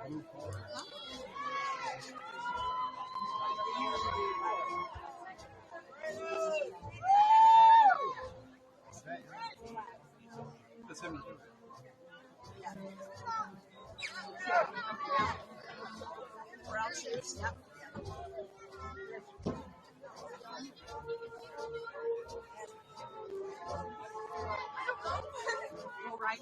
That's him. Brown shoes, yep. Right.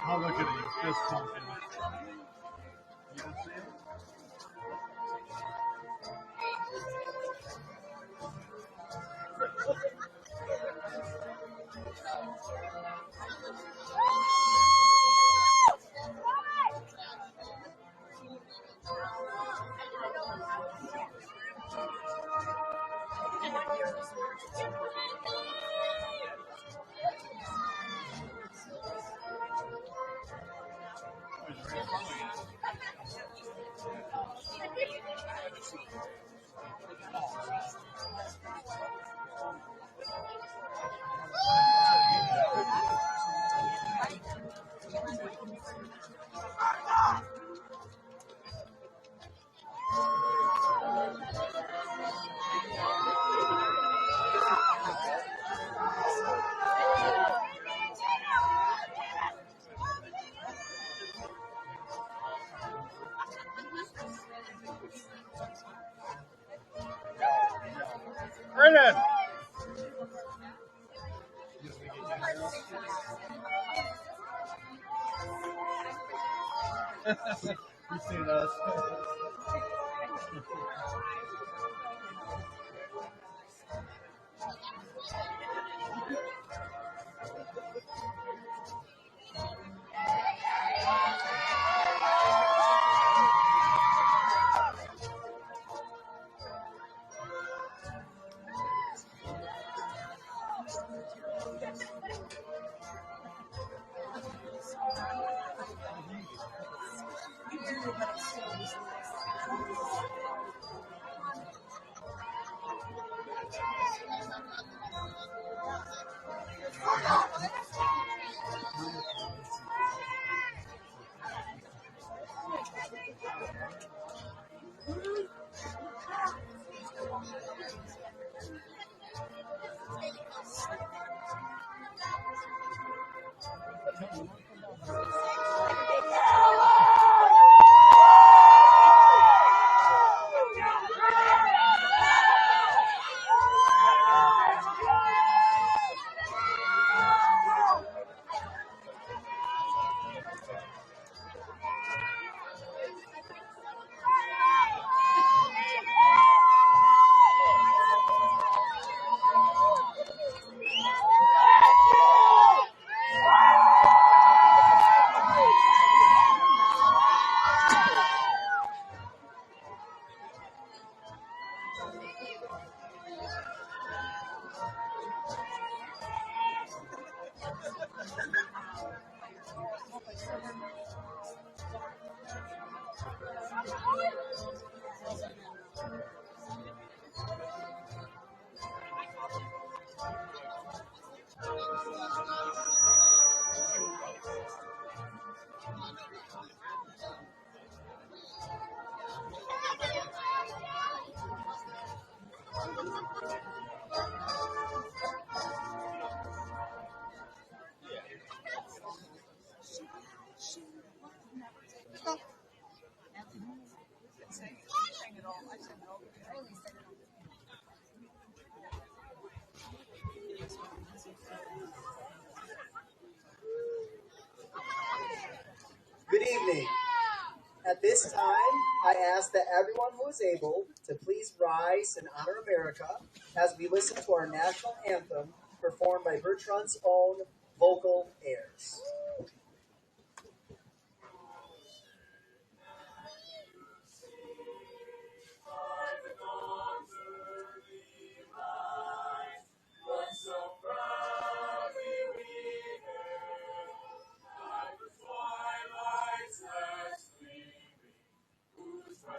Oh, look at him, just pumping. You can see it? Brennan! You seen us? At this time, I ask that everyone who is able to please rise and honor America as we listen to our national anthem performed by Bertrand's own vocal airs.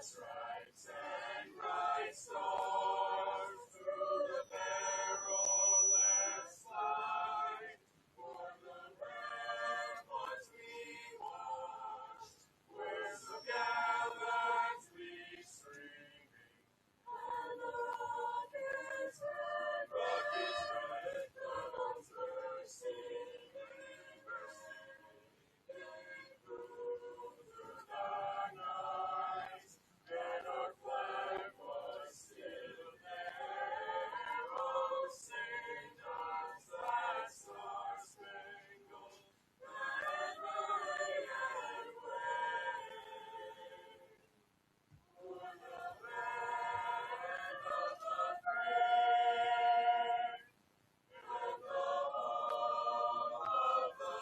Stripes and bright stars through the perilous fight, for the ramparts we watched, where so gallantly streaming, and the rockets red, clouds bursting through the night. And our flag was still there, oh, St. John's, that star-spangled banner fly and wave. For the land of the brave, and the home of the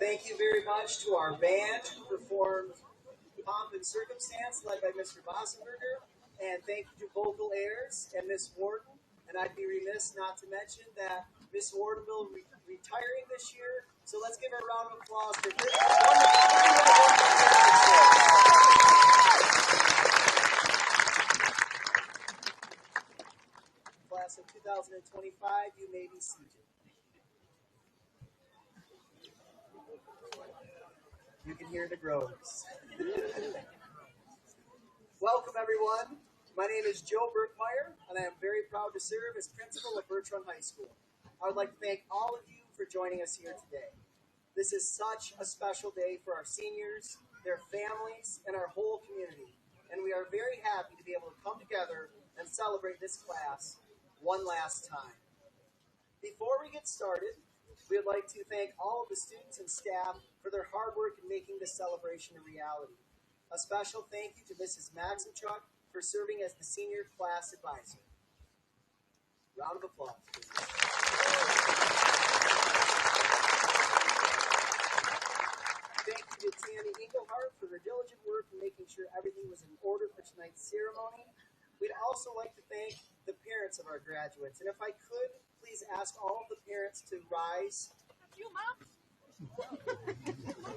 Thank you very much to our band who performed Pomp and Circumstance, led by Mr. Bossenberger. And thank you to Vocal Airs and Miss Warden. And I'd be remiss not to mention that Miss Warden will be retiring this year. So let's give her a round of applause for this class of 2025. You may be seated. You can hear the groans. Welcome, everyone. My name is Joe Burkmeyer, and I am very proud to serve as principal of Birch High School. I would like to thank all of you for joining us here today. This is such a special day for our seniors, their families, and our whole community, and we are very happy to be able to come together and celebrate this class one last time. Before we get started, we would like to thank all of the students and staff for their hard work in making this celebration a reality. A special thank you to Mrs. Maximchuk for serving as the senior class advisor. Round of applause, please. Thank you to Tammy Engelhardt for her diligent work in making sure everything was in order for tonight's ceremony. We'd also like to thank the parents of our graduates. And if I could, please ask all of the parents to rise.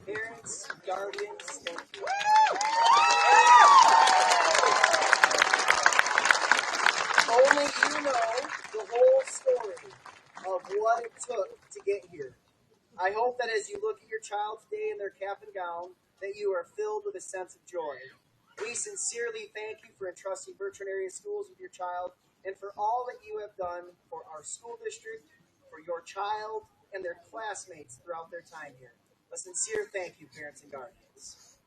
Parents, guardians, thank you. Only you know the whole story of what it took to get here. I hope that as you look at your child today in their cap and gown, that you are filled with a sense of joy. We sincerely thank you for entrusting Bertrand Area Schools with your child and for all that you have done for our school district, for your child, and their classmates throughout their time here. A sincere thank you, parents and guardians.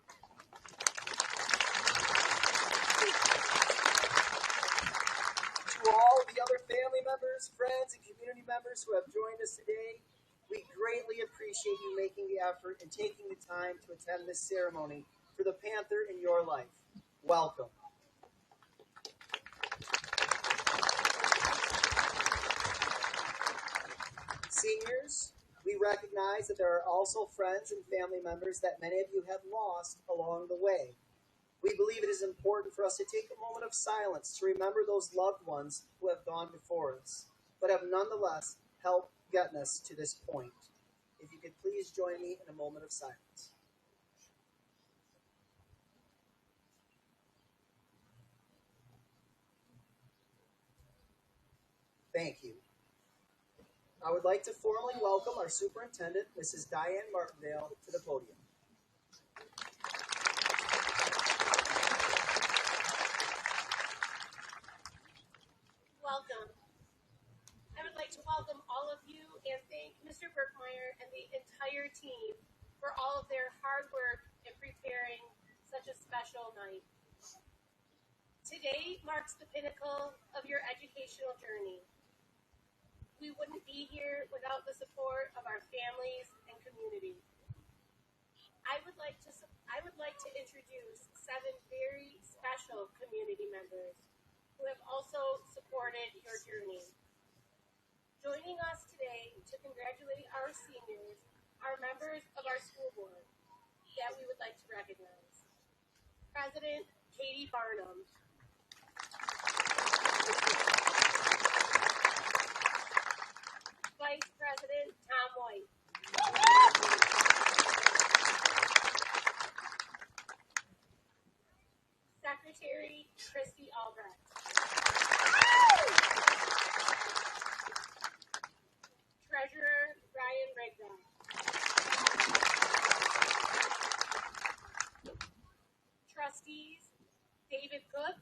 To all the other family members, friends, and community members who have joined us today, we greatly appreciate you making the effort and taking the time to attend this ceremony for the Panther in your life. Welcome. Seniors, we recognize that there are also friends and family members that many of you have lost along the way. We believe it is important for us to take a moment of silence to remember those loved ones who have gone before us, but have nonetheless helped get us to this point. If you could please join me in a moment of silence. Thank you. I would like to formally welcome our superintendent, Mrs. Diane Martindale, to the podium. Welcome. I would like to welcome all of you all of their hard work in preparing such a special night. Today marks the pinnacle of your educational journey. We wouldn't be here without the support of our families and community. I would like to introduce 7 very special community members who have also supported your journey. Joining us today to congratulate our seniors are members of our school board that we would like to recognize. President Katie Barnum. Vice President Tom White. Secretary Christy Albrecht. Treasurer Ryan Rigdon. Trustees David Cook,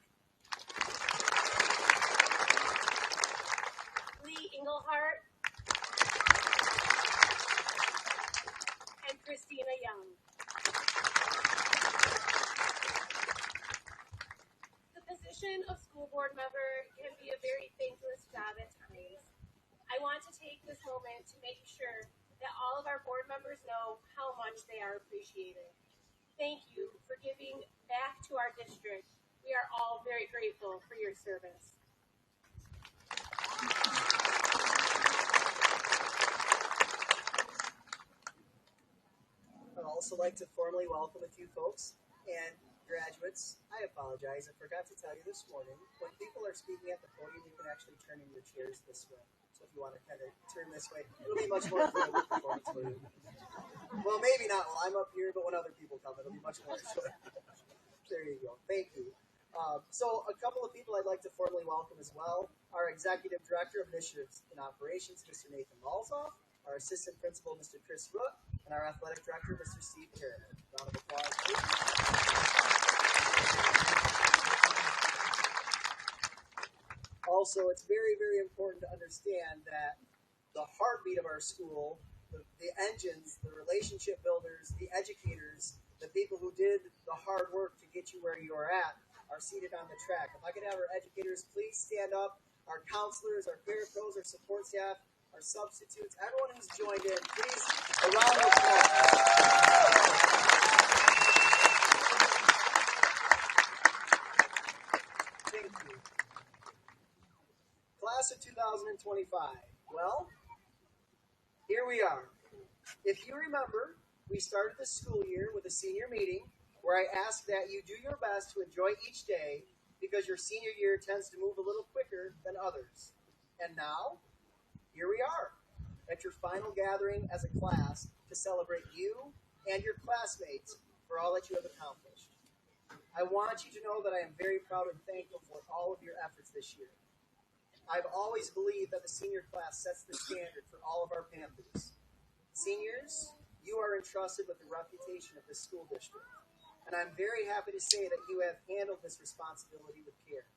Lee Engelhart, and Christina Young. The position of school board member can be a very thankless job at times. I want to take this moment to make sure that all of our board members know how much they are appreciated. Thank you for giving back to our district. We are all very grateful for your service. I'd also like to formally welcome a few folks and graduates. I apologize, I forgot to tell you this morning, when people are speaking at the podium, you can actually turn in your chairs this way. So if you want to kind of turn this way, it'll be much more enjoyable performance for you. Well, maybe not while I'm up here, but when other people come, it'll be much more enjoyable. There you go. Thank you. So a couple of people I'd like to formally welcome as well. Our Executive Director of Initiatives and Operations, Mr. Nathan Malzoff, our Assistant Principal, Mr. Chris Rook, and our Athletic Director, Mr. Steve Carrigan. Round of applause, please. Also, it's very, very important to understand that the heartbeat of our school, the engines, the relationship builders, the educators, the people who did the hard work to get you where you are at, are seated on the track. If I could have our educators please stand up, our counselors, our parapros, our support staff, our substitutes, everyone who's joined in, please, a round of applause. Thank you. Class of 2025. Well, here we are. If you remember, we started the school year with a senior meeting where I asked that you do your best to enjoy each day because your senior year tends to move a little quicker than others. And now, here we are at your final gathering as a class to celebrate you and your classmates for all that you have accomplished. I want you to know that I am very proud and thankful for all of your efforts this year. I've always believed that the senior class sets the standard for all of our Panthers. Seniors, you are entrusted with the reputation of this school district, and I'm very happy to say that you have handled this responsibility with care.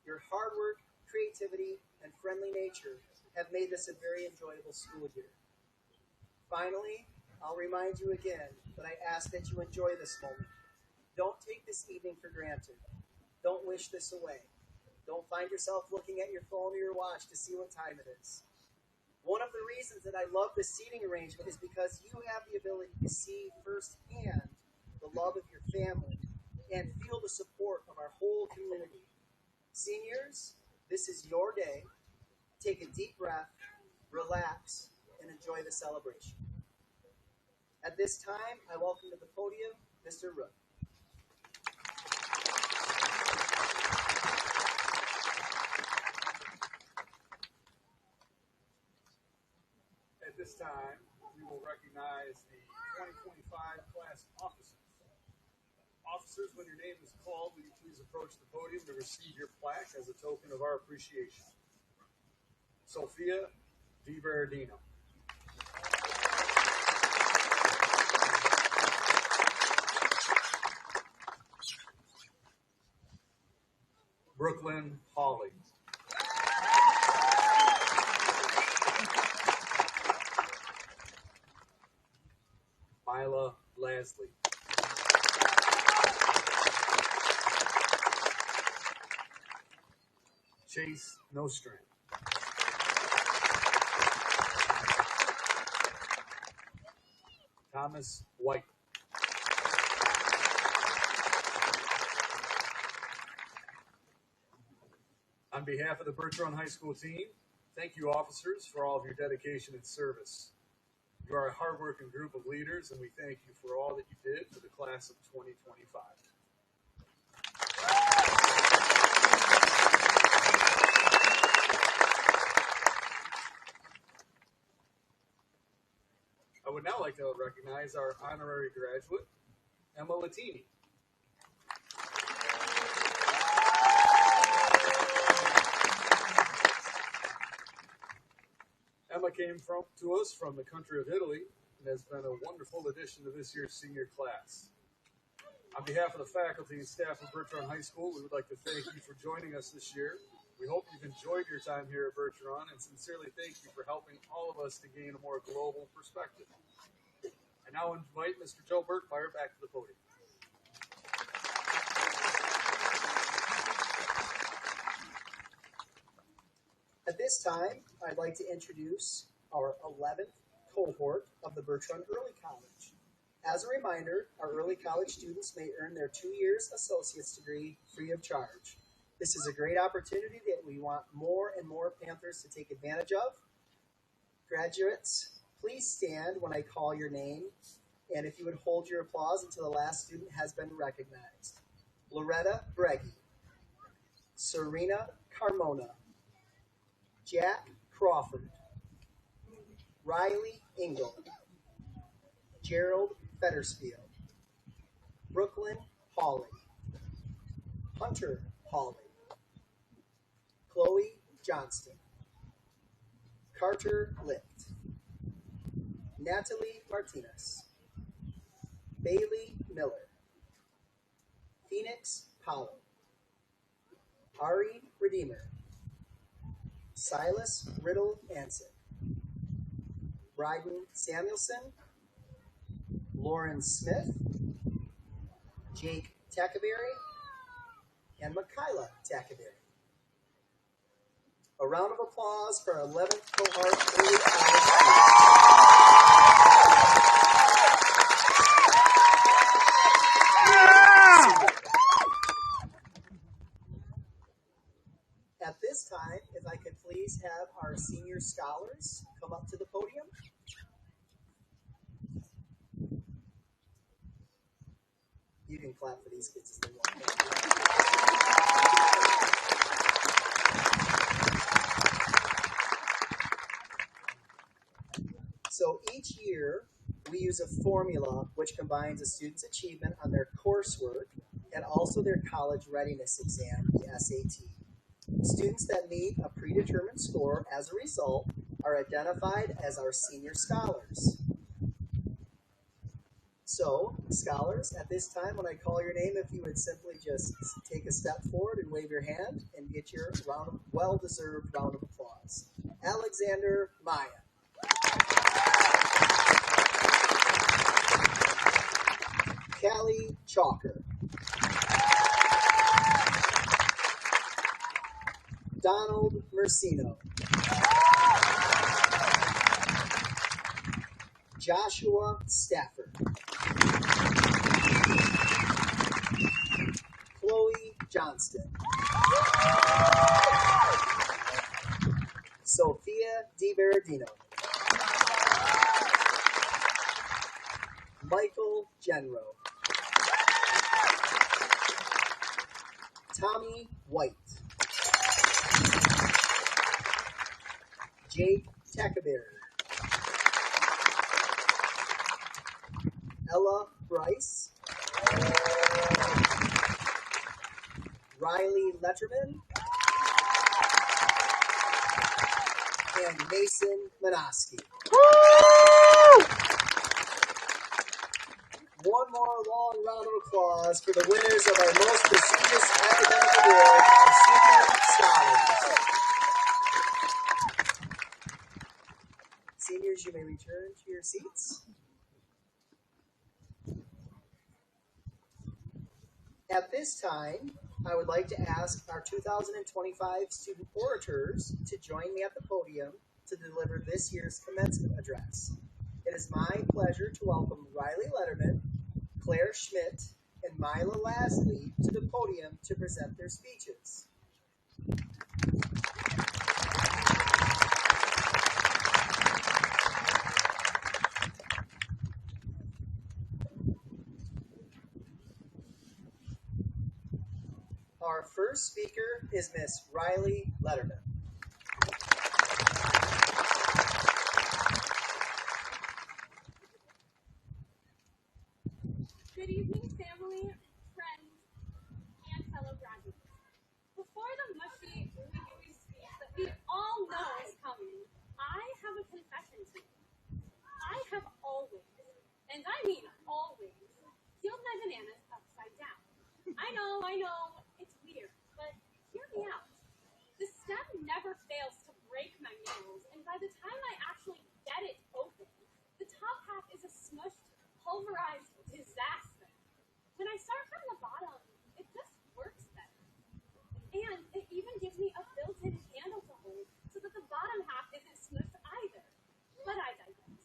Your hard work, creativity, and friendly nature have made this a very enjoyable school year. Finally, I'll remind you again that I ask that you enjoy this moment. Don't take this evening for granted. Don't wish this away. Don't find yourself looking at your phone or your watch to see what time it is. One of the reasons that I love this seating arrangement is because you have the ability to see firsthand the love of your family and feel the support of our whole community. Seniors, this is your day. Take a deep breath, relax, and enjoy the celebration. At this time, I welcome to the podium Mr. Rook. At this time, we will recognize the 2025 class officers. Officers, when your name is called, will you please approach the podium to receive your plaque as a token of our appreciation. Sophia DiBernardino. Brooklyn Hawley. Mila Chase Nostrand. Thomas White. On behalf of the Birch High School team, thank you, officers, for all of your dedication and service. You are a hardworking group of leaders, and we thank you for all that you did for the class of 2025. I would now like to recognize our honorary graduate, Emma Latini. Emma came to us from the country of Italy and has been a wonderful addition to this year's senior class. On behalf of the faculty and staff of Birch High School, we would like to thank you for joining us this year. We hope you've enjoyed your time here at Birch and sincerely thank you for helping all of us to gain a more global perspective. I now invite Mr. Joe Birchmeyer back to the podium. At this time, I'd like to introduce our 11th cohort of the Birch Early College. As a reminder, our early college students may earn their 2 years associate's degree free of charge. This is a great opportunity that we want more and more Panthers to take advantage of. Graduates, please stand when I call your name, and if you would hold your applause until the last student has been recognized. Loretta Breggy, Serena Carmona, Jack Crawford, Riley Engel, Gerald Fetterspiel, Brooklyn Hawley, Hunter Hawley, Chloe Johnston, Carter Licht, Natalie Martinez, Bailey Miller, Phoenix Powell, Ari Redeemer, Silas Riddle Anson, Bryden Samuelson, Lauren Smith, Jake Tackaberry, and Michaela Tackaberry. A round of applause for our 11th cohort early college students. At this time, if I could please have our senior scholars come up to the podium. You can clap for these kids as they walk in. So each year, we use a formula which combines a student's achievement on their coursework and also their college readiness exam, the SAT. Students that meet a predetermined score as a result are identified as our senior scholars. So, scholars, at this time when I call your name, if you would simply just take a step forward and wave your hand and get your well-deserved round of applause. Alexander Maya. Callie Chalker. Donald Mercino. Joshua Stafford. Chloe Johnston. Sophia DiBerardino. Michael Genro. Tommy White. Jake Tackaberry. Ella Bryce. Riley Letterman. And Mason Manoski. One more long round of applause for the winners of our most prestigious academic award, the Senior Scholars. Seniors, you may return to your seats. At this time, I would like to ask our 2025 student orators to join me at the podium to deliver this year's commencement address. It is my pleasure to welcome Riley Letterman, Claire Schmidt, and Mila Lasley to the podium to present their speeches. Our first speaker is Miss Riley Letterman. Good evening, family, friends, and fellow graduates. Before the mushy, ooey speech that we all know is coming, I have a confession to make. I have always, and I mean always, peeled my bananas upside down. I know, it's weird, but hear me out. The stem never fails to break my nails, and by the time I actually get it open, the top half is a smushed, pulverized disaster. When I start from the bottom, it just works better. And it even gives me a built-in handle to hold so that the bottom half isn't smushed either. But I digress.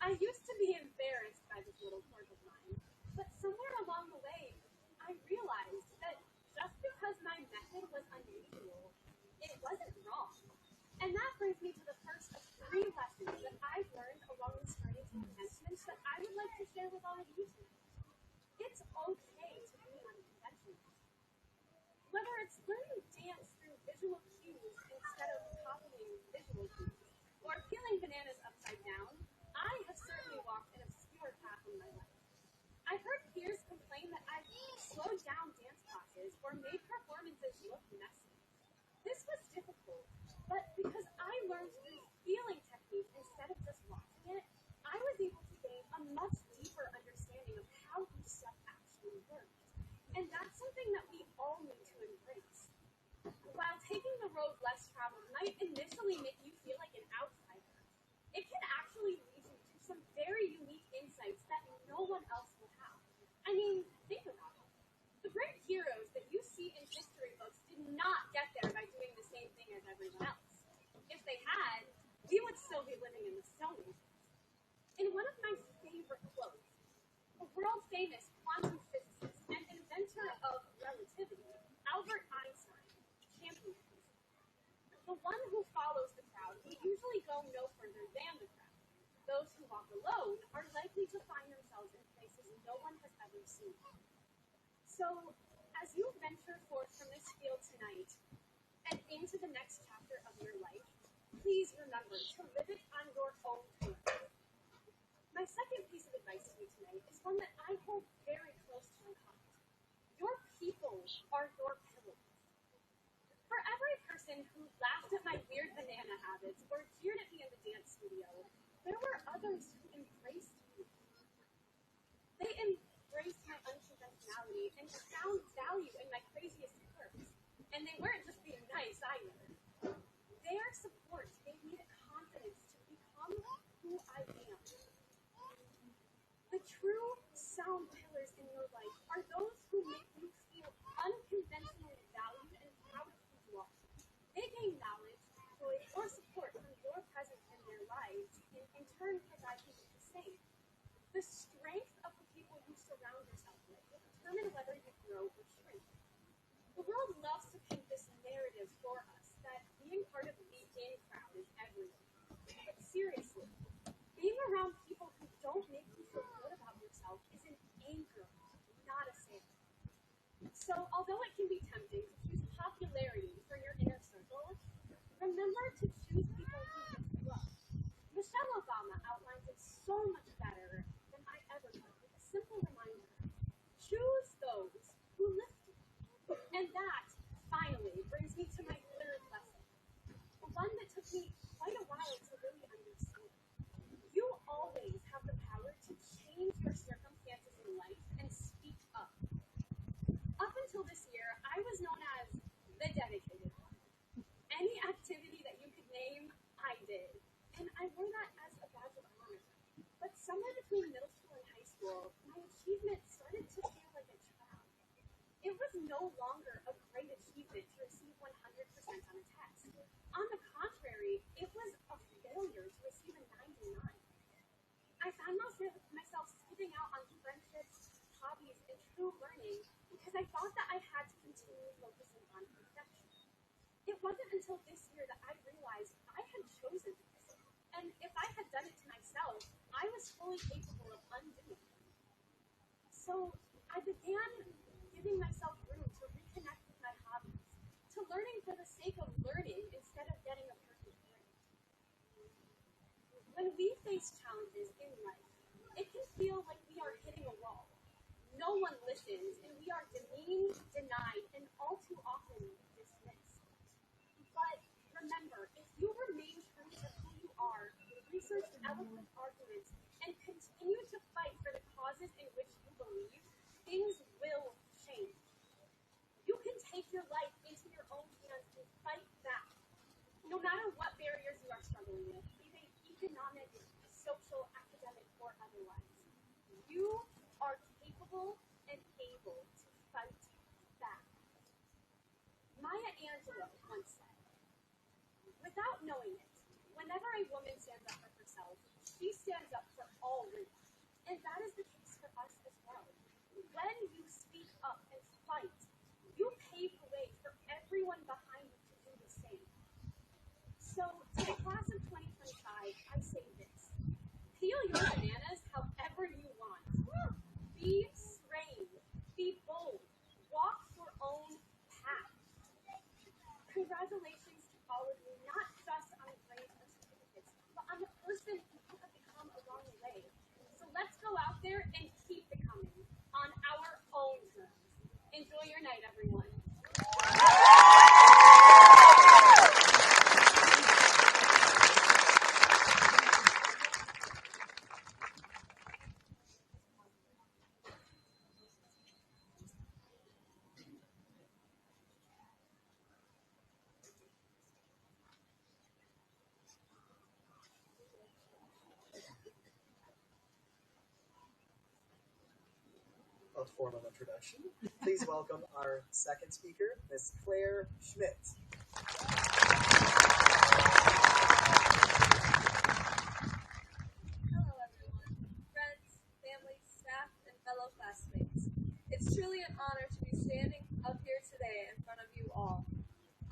I used to be embarrassed by this little quirk of mine, but somewhere along the way, I realized that just because my method was unusual, it wasn't wrong. And that brings me to the first of 3 lessons that I've learned along this journey to commencements that I would like to share with all of you tonight. It's okay to be unconventional. Whether it's learning dance through visual cues instead of copying visual cues, or peeling bananas upside down, I have certainly walked an obscure path in my life. I've heard peers complain that I've slowed down dance classes or made performances look messy. This was difficult, but because I learned through feeling technique instead of just watching it, I was able to gain a much deeper understanding of how each step actually worked. And that's something that we all need to embrace. While taking the road less traveled might initially make you feel like an outsider, it can actually lead you to some very unique insights that no one else will have. I mean, think about it. The great heroes that you see in history books did not get there by doing the same thing as everyone else. If they had, we would still be living in the Stone Ages. In one of my favorite quotes, a world-famous quantum physicist and inventor of relativity, Albert Einstein, championed the one who follows the crowd will usually go no further than the crowd. Those who walk alone are likely to find themselves in places no one has ever seen. So, as you venture forth from this field tonight and into the next chapter of your life, please remember to live it on your own terms. My second piece of advice to you tonight is one that I hold very close to my heart. Your people are your pillars. For every person who laughed at my weird banana habits or jeered at me in the dance studio, there were others who embraced me. They embraced my unconventionality and found value in my craziest quirks. And they weren't just being nice either. Their support gave me the confidence to become who I am. The true sound pillars in your life are those who make you feel unconventionally valued and proud of who you are. They gain knowledge, joy, or support from your presence in their lives, and in turn provide you with the same. The strength of the people you surround yourself with will determine whether you grow or shrink. The world loves to paint this narrative for us that being part of the in crowd is everything. But seriously, being around people who don't make you feel good about yourself is an anchor, not a sail. So, although it can be tempting to choose popularity for your inner circle, remember to choose people who lift you up. Michelle Obama outlines it so much better than I ever could with a simple reminder. Choose those who lift you. And that, finally, brings me to my third lesson. One that took me quite a while to really understand. You always have the power to change your circumstances in life and speak up. Up until this year, I was known as the dedicated one. Any activity that you could name, I did. And I wore that as a badge of honor. But somewhere between middle school and high school, my achievement started to feel like a trap. It was no longer a great achievement to receive 100% on a test. On the contrary, it was a failure to receive a 99. I found myself skipping out on friendships, hobbies, and true learning because I thought that I had to continue focusing on perfection. It wasn't until this year that I realized I had chosen this, and if I had done it to myself, I was fully capable of undoing it. So I began giving myself room to reconnect with my hobbies, to learning for the sake of learning instead of getting a perfect grade. When we face challenges in life, it can feel like we are hitting a wall. No one listens, and we are demeaned, denied, and all too often dismissed. But remember, if you remain true to who you are, research eloquent arguments, and continue to fight for the causes in which you believe, things will change. You can take your life into your own hands and fight back. No matter what barriers you are struggling with, be they economic, social, academic, or otherwise, you are capable and able to fight back. Maya Angelou once said, "Without knowing it, whenever a woman stands up for herself, she stands up for all women." And that is the case for us as well. When you speak up and fight, you pave the way for everyone behind you to do the same. So, to the class of 2025, I say this: peel your bananas however you want. Be brave, be bold, walk your own path. Congratulations to all of you, not just on the grades or certificates, but on the person who you have become along the way. So let's go out there and keep becoming on our own terms. Enjoy your night, everyone. A formal introduction. Please welcome our second speaker, Ms. Claire Schmidt. Hello, everyone. Friends, family, staff, and fellow classmates. It's truly an honor to be standing up here today in front of you all.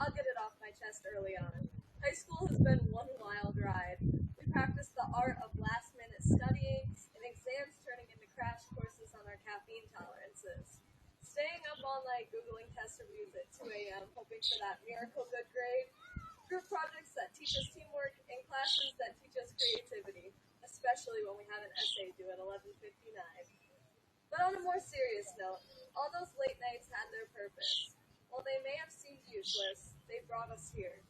I'll get it off my chest early on. High school has been one wild ride. We practiced the art of last-minute studying and exams turning into crash courses on our caffeine tolerances. Staying up all night Googling test reviews at 2 a.m. hoping for that miracle good grade. Group projects that teach us teamwork and classes that teach us creativity, especially when we have an essay due at 11:59. But on a more serious note, all those late nights had their purpose. While they may have seemed useless, they brought us here.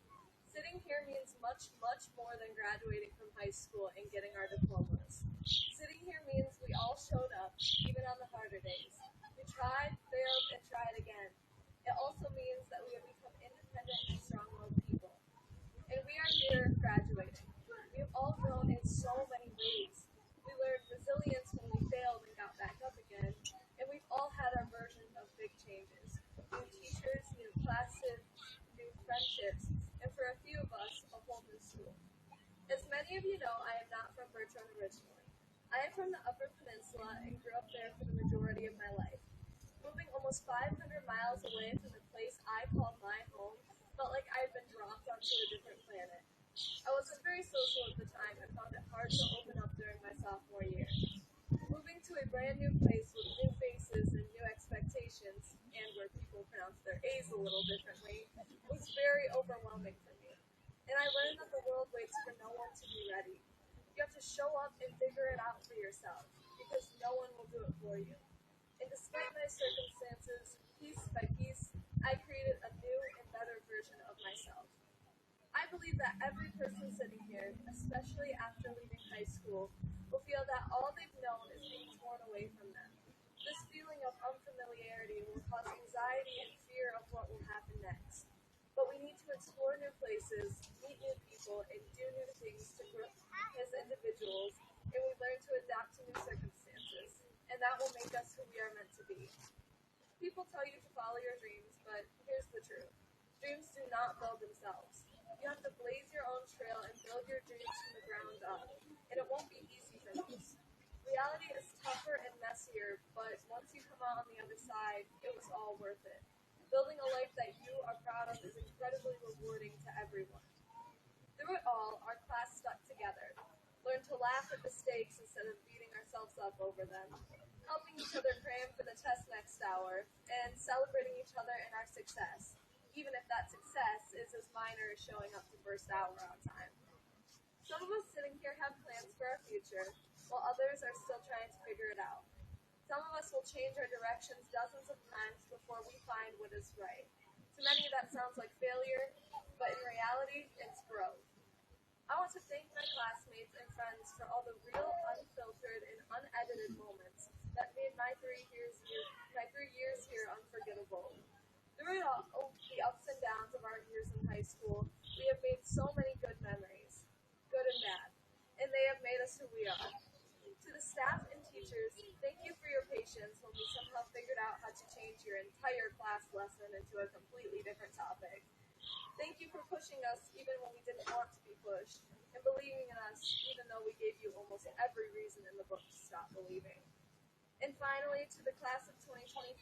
Sitting here means much, much more than graduating from high school and getting our diplomas. Sitting here means we all showed up, even on the harder days. We tried, failed, and tried again. It also means that we have become independent and strong-willed people. And we are here graduating. We have all grown in so many ways. We learned resilience when we failed and got back up again, and we've all had our version of big changes. New teachers, new classes, new friendships, and for a few of us, a whole new school. As many of you know, I am not from Birch originally. I am from the Upper Peninsula and grew up there for the majority of my life. Moving almost 500 miles away from the place I called my home felt like I had been dropped onto a different planet. I wasn't very social at the time and found it hard to open up during my sophomore year. Moving to a brand new place with new faces and new expectations, and where people pronounce their A's a little differently, was very overwhelming for me. And I learned that the world waits for no one to be ready. You have to show up and figure it out for yourself, because no one will do it for you. And despite my circumstances, piece by piece, I created a new and better version of myself. I believe that every person sitting here, especially after leaving high school, will feel that all they've known is being torn away from them. This feeling of unfamiliarity will cause anxiety and fear of what will happen next. But we need to explore new places, meet new people, and do new things to grow as individuals, and we learn to adapt to new circumstances, and that will make us who we are meant to be. People tell you to follow your dreams, but here's the truth. Dreams do not build themselves. You have to blaze your own trail and build your dreams from the ground up. And it won't be easy for most. Reality is tougher and messier, but once you come out on the other side, it was all worth it. Building a life that you are proud of is incredibly rewarding to everyone. Through it all, our class stuck together. Learned to laugh at mistakes instead of beating ourselves up over them. Helping each other cram for the test next hour, and celebrating each other in our success, even if that success is as minor as showing up to first hour on time. Some of us sitting here have plans for our future, while others are still trying to figure it out. Some of us will change our directions dozens of times before we find what is right. To many, that sounds like failure, but in reality, it's growth. I want to thank my classmates and friends for all the real, unfiltered, and unedited moments that made my 3 years here unforgettable. Through it all, the ups and downs of our years in high school, we have made so many good memories, good and bad, and they have made us who we are. To the staff and teachers, thank you for your patience when we somehow figured out how to change your entire class lesson into a completely different topic. Thank you for pushing us even when we didn't want to be pushed, and believing in us even though we gave you almost every reason in the book to stop believing. And finally, to the class of 2025,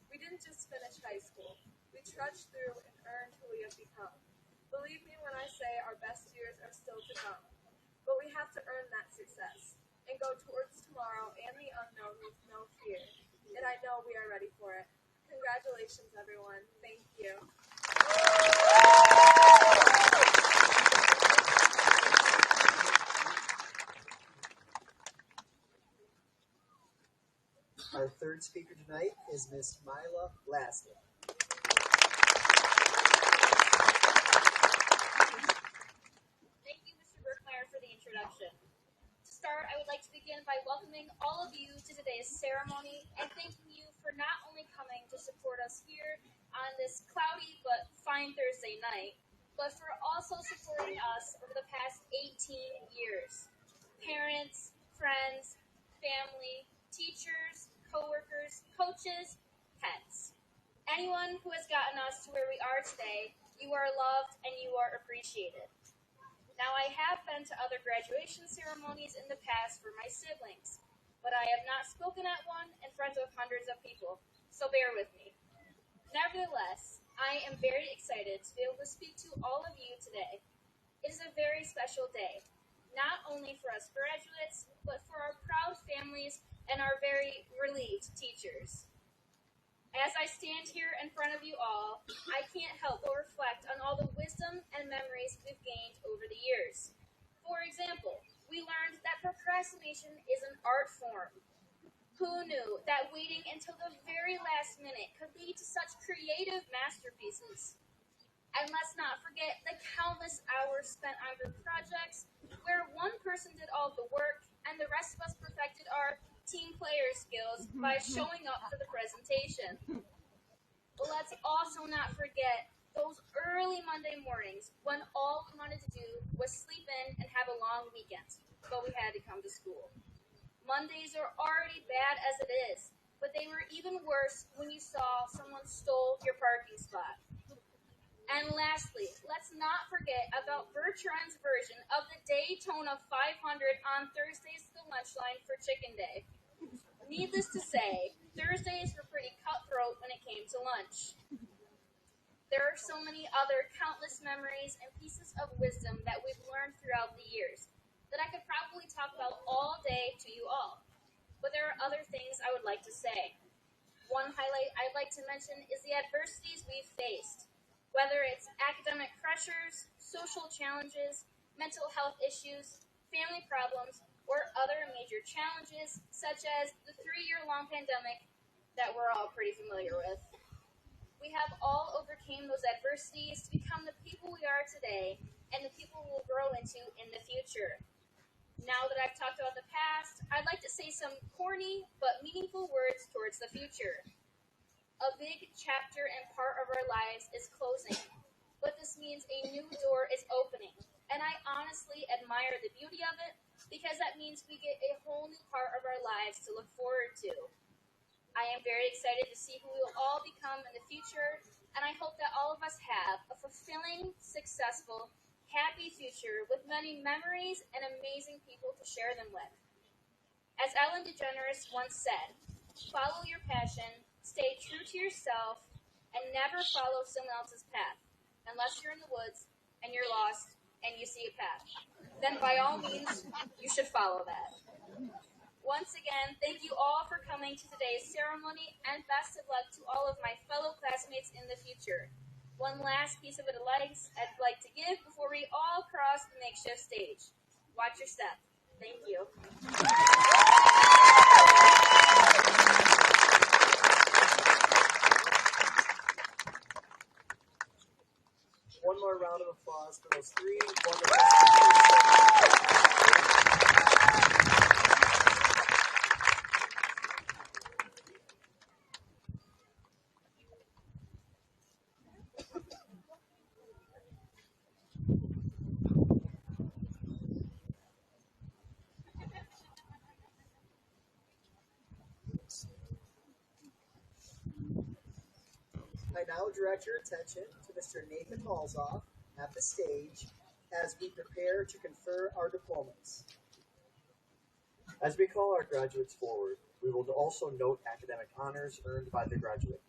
we didn't just finish high school. We trudged through and earned who we have become. Believe me when I say our best years are still to come. But we have to earn that success and go towards tomorrow and the unknown with no fear. And I know we are ready for it. Congratulations, everyone. Thank you. Our third speaker tonight is Miss Mila Laskin. Thank you, Mr. Berkmeyer, for the introduction. To start, I would like to begin by welcoming all of you to today's ceremony and thanking you for not only coming to support us here on this cloudy but fine Thursday night, but for also supporting us over the past 18 years. Parents, friends, family, teachers, coworkers, coaches, pets. Anyone who has gotten us to where we are today, you are loved and you are appreciated. Now, I have been to other graduation ceremonies in the past for my siblings, but I have not spoken at one in front of hundreds of people, so bear with me. Nevertheless, I am very excited to be able to speak to all of you today. It is a very special day, not only for us graduates, but for our proud families and our very relieved teachers. As I stand here in front of you all, I can't help but reflect on all the wisdom and memories we've gained over the years. For example, we learned that procrastination is an art form. Who knew that waiting until the very last minute could lead to such creative masterpieces? And let's not forget the countless hours spent on group projects where one person did all the work and the rest of us perfected our team player skills by showing up for the presentation. But let's also not forget those early Monday mornings when all we wanted to do was sleep in and have a long weekend, but we had to come to school. Mondays are already bad as it is, but they were even worse when you saw someone stole your parking spot. And lastly, let's not forget about Bertrand's version of the Daytona 500 on Thursdays to the lunch line for Chicken Day. Needless to say, Thursdays were pretty cutthroat when it came to lunch. There are so many other countless memories and pieces of wisdom that we've learned throughout the years that I could probably talk about all day to you all. But there are other things I would like to say. One highlight I'd like to mention is the adversities we've faced. Whether it's academic pressures, social challenges, mental health issues, family problems, or other major challenges, such as the 3-year-long pandemic that we're all pretty familiar with. We have all overcame those adversities to become the people we are today and the people we will grow into in the future. Now that I've talked about the past, I'd like to say some corny but meaningful words towards the future. A big chapter and part of our lives is closing, but this means a new door is opening, and I honestly admire the beauty of it because that means we get a whole new part of our lives to look forward to. I am very excited to see who we will all become in the future, and I hope that all of us have a fulfilling, successful, happy future with many memories and amazing people to share them with. As Ellen DeGeneres once said, follow your passion, stay true to yourself, and never follow someone else's path, unless you're in the woods and you're lost and you see a path. Then by all means, you should follow that. Once again, thank you all for coming to today's ceremony, and best of luck to all of my fellow classmates in the future. One last piece of advice I'd like to give before we all cross the makeshift stage. Watch your step. Thank you. One more round of applause for those three wonderful speakers. I now direct your attention to Mr. Nathan Malzoff at the stage as we prepare to confer our diplomas. As we call our graduates forward, we will also note academic honors earned by the graduate.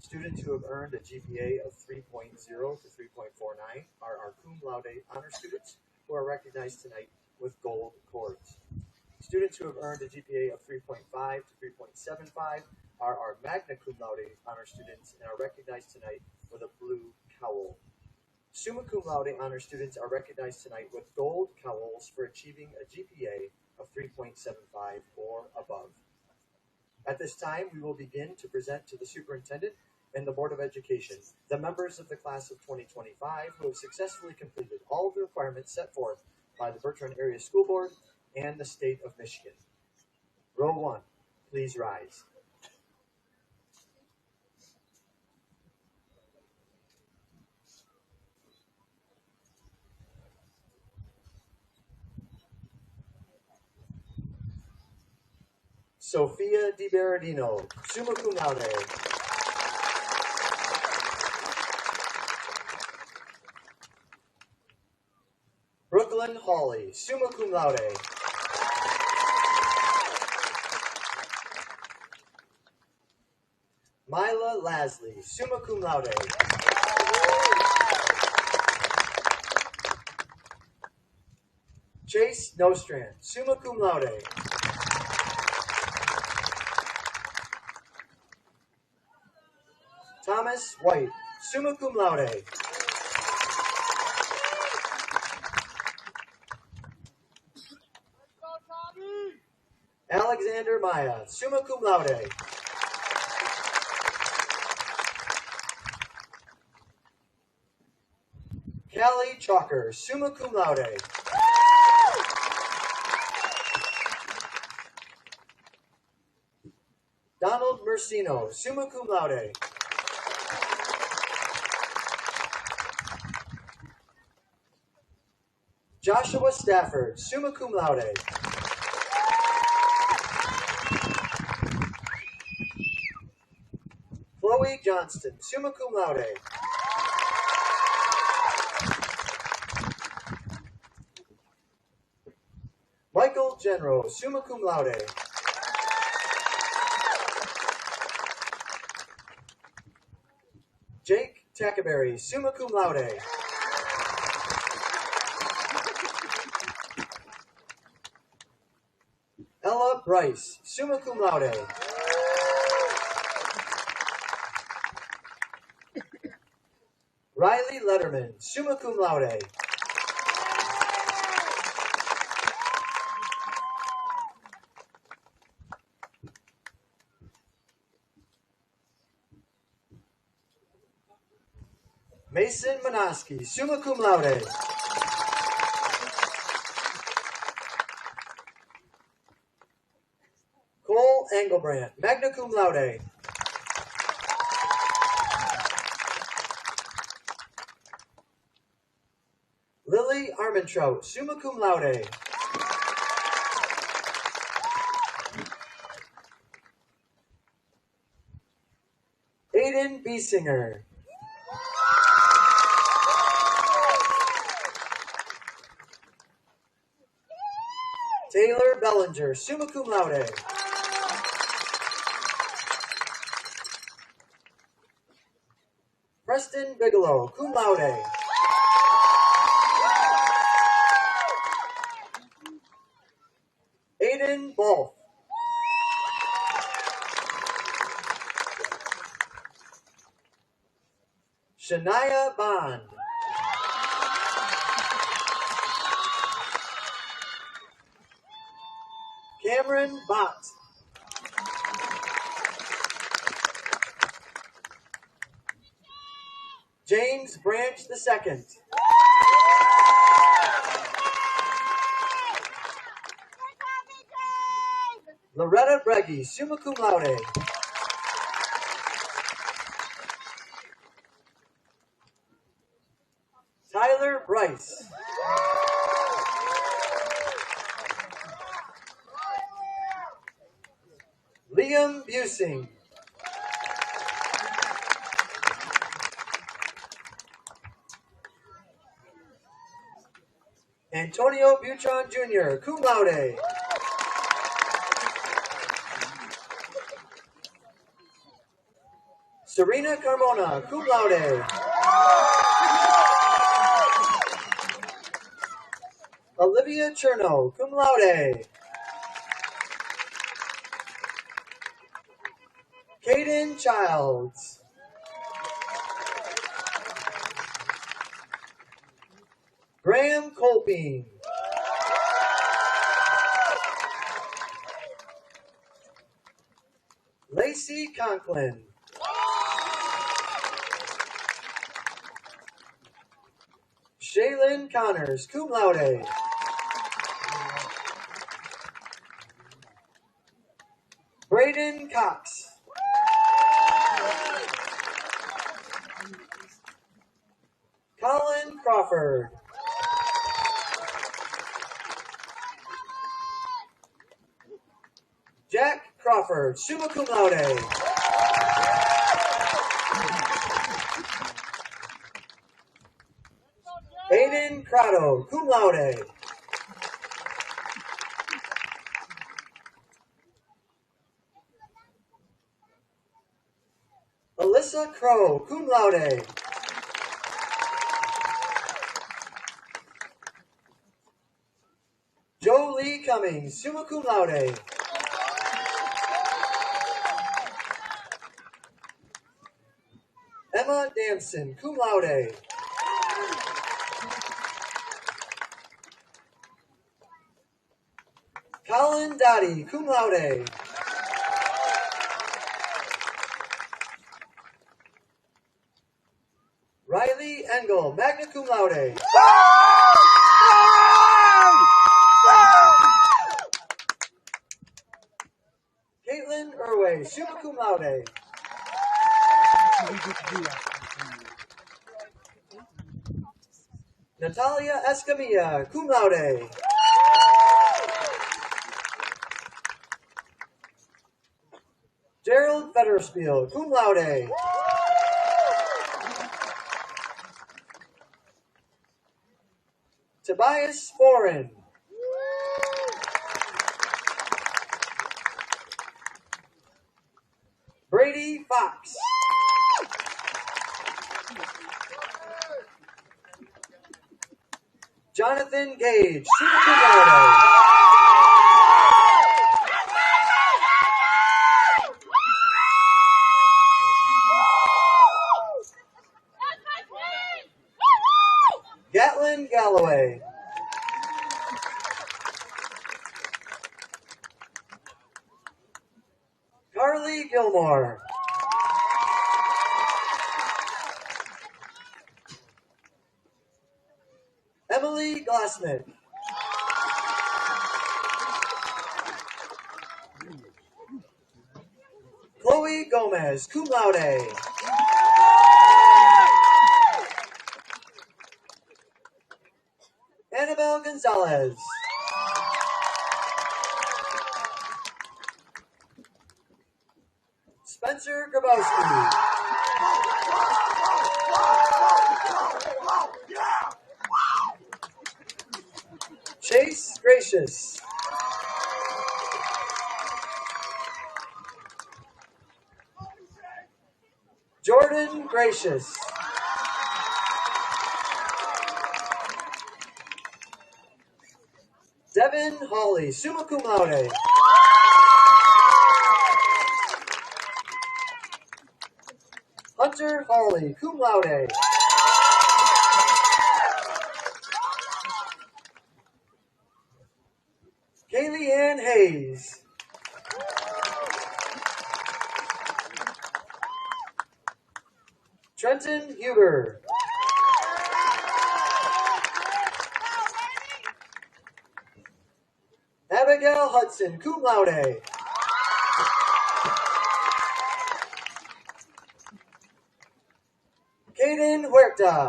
Students who have earned a GPA of 3.0 to 3.49 are our cum laude honor students who are recognized tonight with gold cords. Students who have earned a GPA of 3.5 to 3.75 are our magna cum laude honor students and are recognized tonight with a blue cowl. Summa cum laude honor students are recognized tonight with gold cowls for achieving a GPA of 3.75 or above. At this time, we will begin to present to the superintendent and the Board of Education the members of the class of 2025 who have successfully completed all of the requirements set forth by the Birch Run Area School Board and the State of Michigan. Row 1, please rise. Sophia Di Berardino, summa cum laude. Brooklyn Hawley, summa cum laude. Mila Lasley, summa cum laude. Chase Nostrand, summa cum laude. Thomas White, summa cum laude. Alexander Maya, summa cum laude. Callie Chalker, summa cum laude. Donald Mersino, summa cum laude. Joshua Stafford, summa cum laude. Chloe Johnston, summa cum laude. Michael Genro, summa cum laude. Jake Tackaberry, summa cum laude. Ella Bryce, summa cum laude. Riley Letterman, summa cum laude. Mason Manoski, summa cum laude. Cole Engelbrandt, magna cum laude. Lily Armentrout, summa cum laude. Hayden Biesinger. Taylor Bellinger, summa cum laude. Preston Bigelow, cum laude. Aiden Bolf. Shania Bond. Cameron Bott. James Branch II. Loretta Breggy, summa cum laude. Tyler Bryce. Liam Busing. Antonio Butron Jr., cum laude. Serena Carmona, cum laude. Olivia Cherno, cum laude. Caden Childs. Graham Colpine. Lacey Conklin. Shaylin Connors, cum laude. Braden Cox. Colin Crawford. Jack Crawford, summa cum laude. Aiden Crotto, cum laude. Alyssa Crow, cum laude. Joe Lee Cummings, summa cum laude. Emma Danson, cum laude. Colin Dottie, cum laude. Riley Engel, magna cum laude. Caitlin Irway, summa cum laude. Natalia Escamilla, cum laude. Gerald Fetterspiel, cum laude. Tobias Foran. Brady Fox. Jonathan Gage, summa cum laude. Gatlin Galloway. Carly Gilmore. Emily Glassman. Chloe Gomez, cum laude. Annabelle Gonzalez. Spencer Grabowski. Gracious. Jordan Gracious. Devin Hawley, summa cum laude. Hunter Hawley, cum laude. Kaylee Ann Hayes. Trenton Huber. Abigail Hudson, cum laude. Kaden Huerta.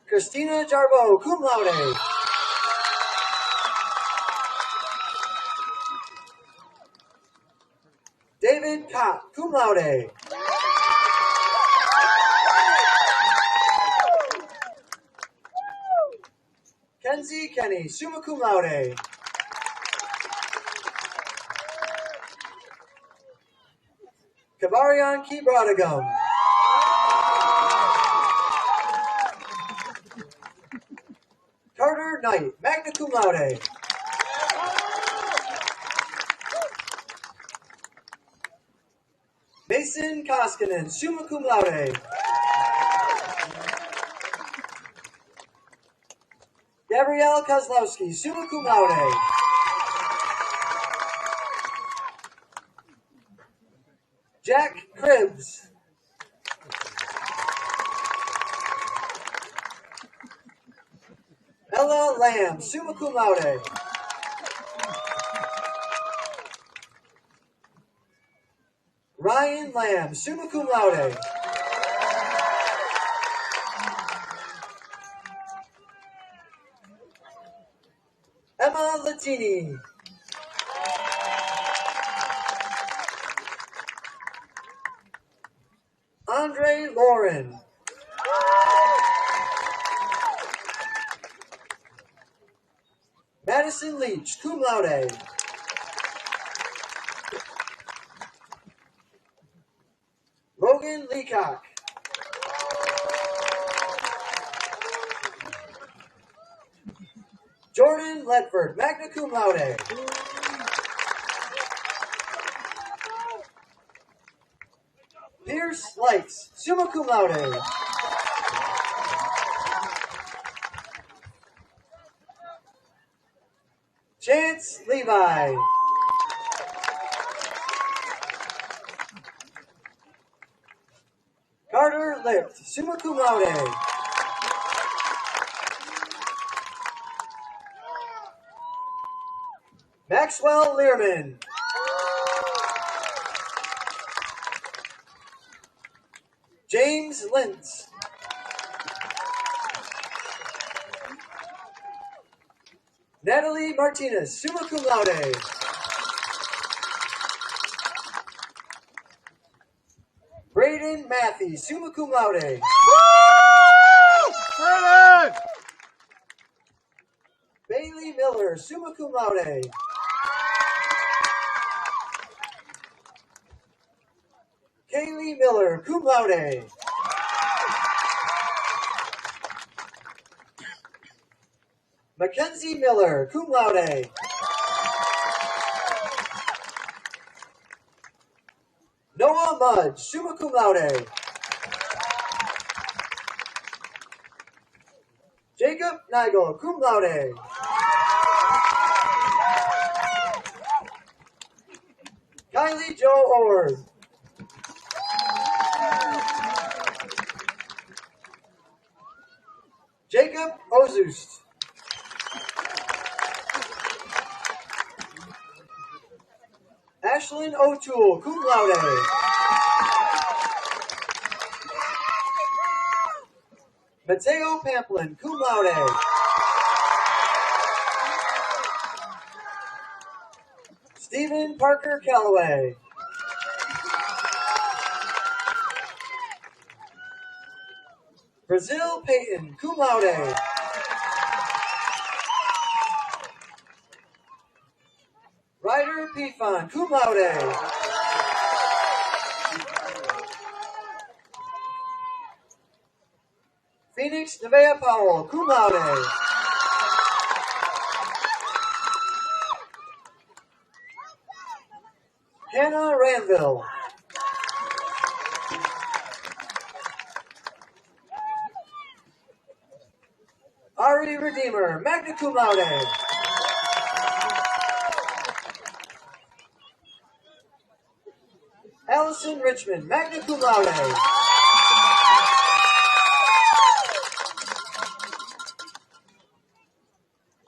Christina Jarbo, cum laude. David Cott, cum laude. Kenzie Kenny, summa cum laude. Kavarian Kibradagum. Carter Knight, magna cum laude. Mason Koskinen, summa cum laude. Gabrielle Kozlowski, summa cum laude. Jack Cribbs. Ella Lamb, summa cum laude. Ryan Lamb, summa cum laude. Emma Latini. Andre Lauren. Madison Leach, cum laude. Logan Leacock. Jordan Ledford, magna cum laude. Pierce Likes, summa cum laude. Chance Levi. Carter Lift, summa cum laude. Maxwell Learman. James Lintz. Natalie Martinez, summa cum laude. Braden Matthew, summa cum laude. Bailey Miller, summa cum laude. Kaylee Miller, cum laude. Mackenzie Miller, cum laude. Noah Mudge, summa cum laude. Jacob Nigel, cum laude. Kylie Jo Ord. Jacob Ozust. Ashlyn O'Toole, cum laude. Mateo Pamplin, cum laude. Stephen Parker Calloway. Brazil Payton, cum laude. Ryder Pifon, cum laude. Phoenix Nevea Powell, cum laude. Hannah Ranville. Ari Redeemer, magna cum laude. Allison Richmond, magna cum laude.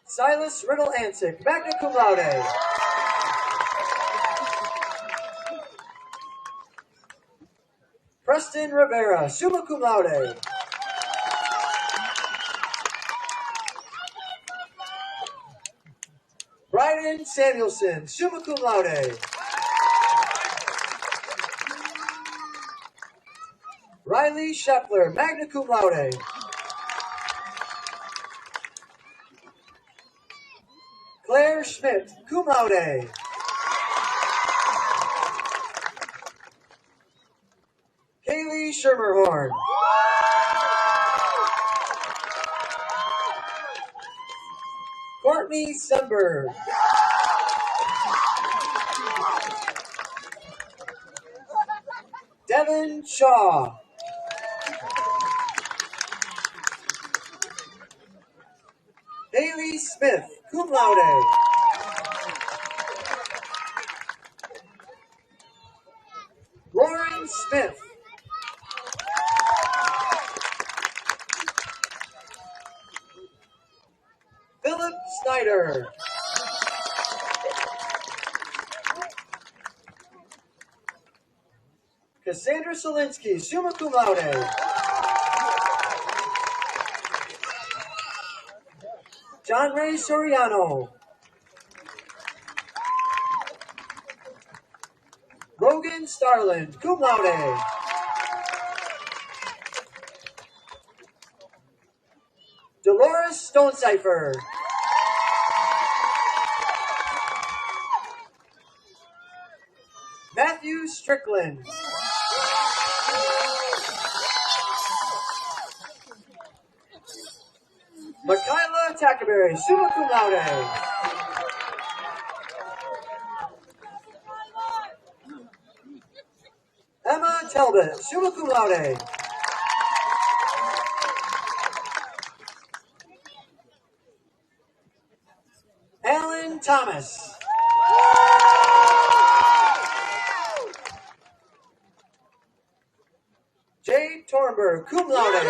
Silas Riddle Ansick, magna cum laude. Preston Rivera, summa cum laude. Bryden Samuelson, summa cum laude. Riley Scheffler, magna cum laude. Claire Schmidt, cum laude. Kaylee Schermerhorn. Courtney Semberg. Devin Shaw. Haley Smith, cum laude. Lauren Smith. Philip Snyder. Cassandra Solinsky, summa cum laude. John Ray Soriano. Logan Starland, cum laude. Dolores Stonecipher. Matthew Strickland. Michaela Tackerberry, summa cum laude. Emma Talbot, summa cum laude. Alan Thomas. Jade Tornberg, cum laude.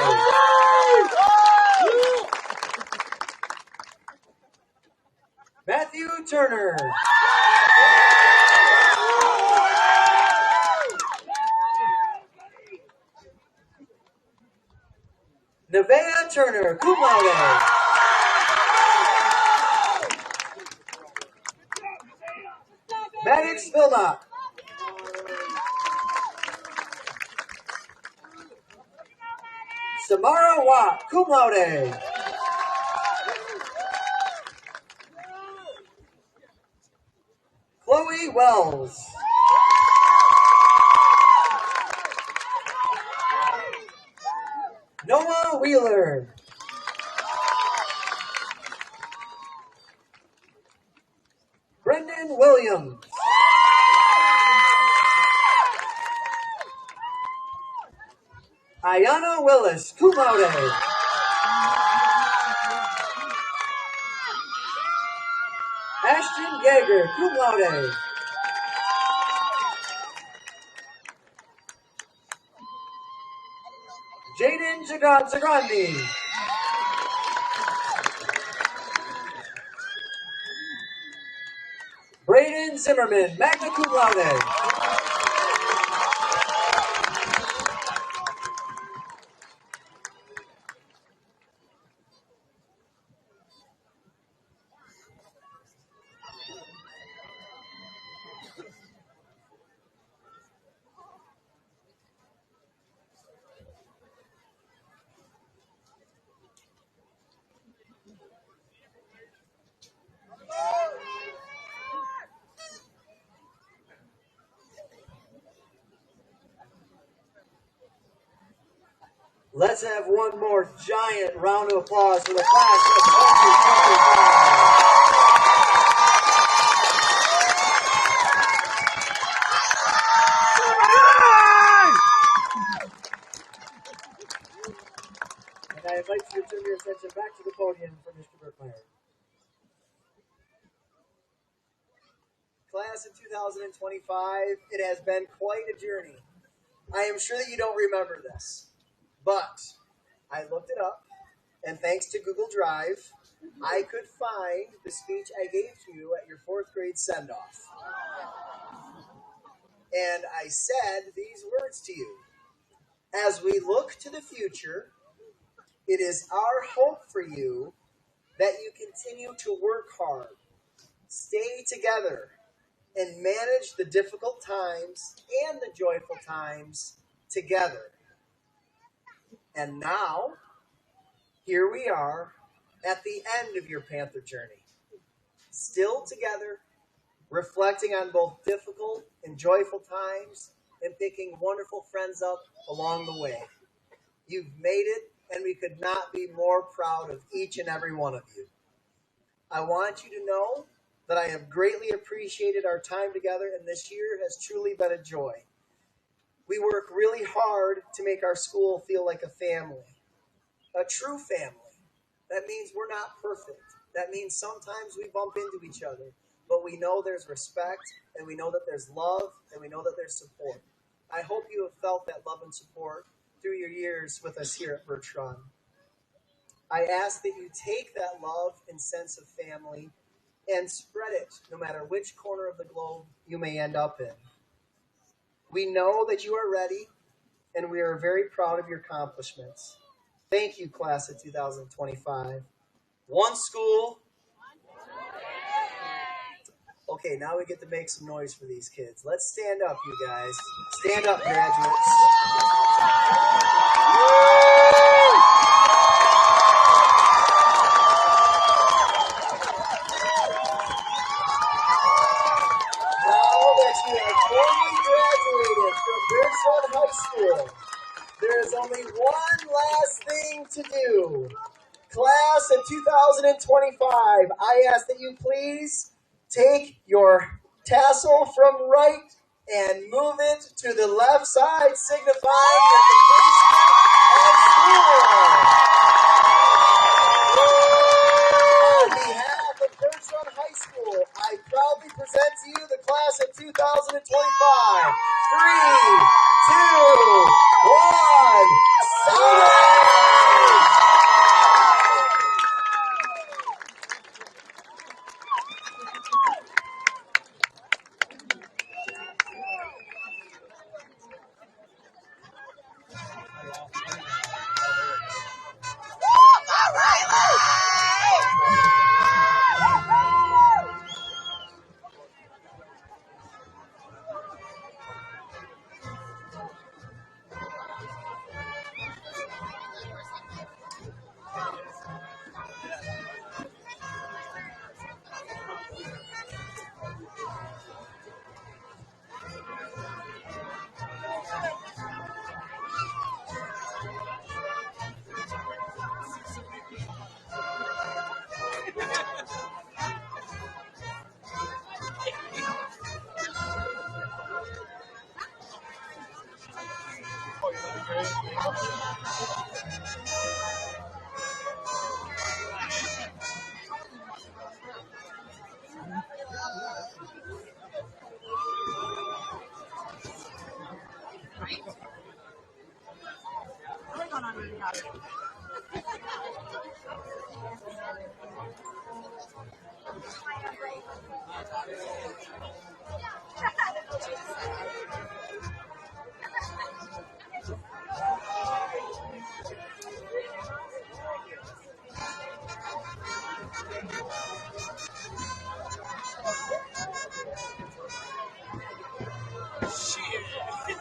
Matthew Turner. Nevaeh Turner, cum laude. Maddox Vilmont. Samara Watt, cum laude. Chloe Wells. Noah Wheeler. Brendan Williams. Ayana Willis, cum laude. Ashton Yeager, cum laude. Jaden Zagrandi. Braden Zimmerman, magna cum laude. Let's have one more giant round of applause for the class of 2025. And I invite you to turn your attention back to the podium for Mr. Birchmeyer. Class of 2025, it has been quite a journey. I am sure that you don't remember this, but I looked it up, and thanks to Google Drive, I could find the speech I gave to you at your 4th grade send-off. And I said these words to you. As we look to the future, it is our hope for you that you continue to work hard, stay together, and manage the difficult times and the joyful times together. And now, here we are at the end of your Panther journey, still together, reflecting on both difficult and joyful times and picking wonderful friends up along the way. You've made it, and we could not be more proud of each and every one of you. I want you to know that I have greatly appreciated our time together, and this year has truly been a joy. We work really hard to make our school feel like a family, a true family. That means we're not perfect. That means sometimes we bump into each other, but we know there's respect, and we know that there's love, and we know that there's support. I hope you have felt that love and support through your years with us here at Birch Run. I ask that you take that love and sense of family and spread it no matter which corner of the globe you may end up in. We know that you are ready, and we are very proud of your accomplishments. Thank you, class of 2025. One school. Okay, now we get to make some noise for these kids. Let's stand up, you guys. Stand up, graduates. You have formally graduated from Birch High School. There is only one last thing to do. Class of 2025, I ask that you please take your tassel from right and move it to the left side, signifying your completion of school. On behalf of Birch High School, I proudly present to you the class of 2025. 3, 2, 1, celebrate!